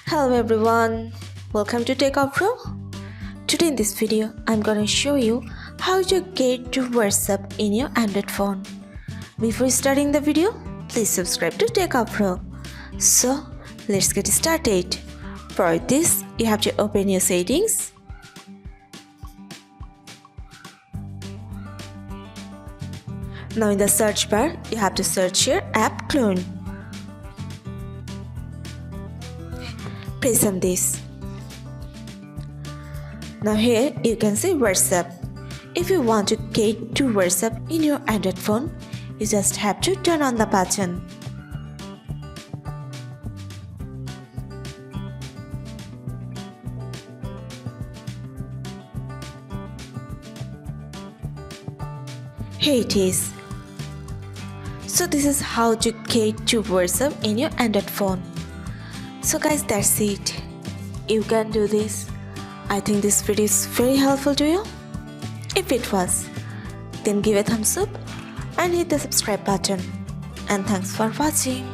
Hello everyone, welcome to Techavro. Today in this video, I'm gonna show you how to get to WhatsApp in your Android phone. Before starting the video, please subscribe to Techavro. So let's get started. For this, you have to open your settings. Now in the search bar, you have to search your app clone. Press on this. Now here you can see WhatsApp. If you want to get to WhatsApp in your Android phone, you just have to turn on the button. Here it is. So this is how to get to WhatsApp in your Android phone. So guys, that's it. You can do this. I think this video is very helpful to you. If it was, then give a thumbs up and hit the subscribe button. And thanks for watching.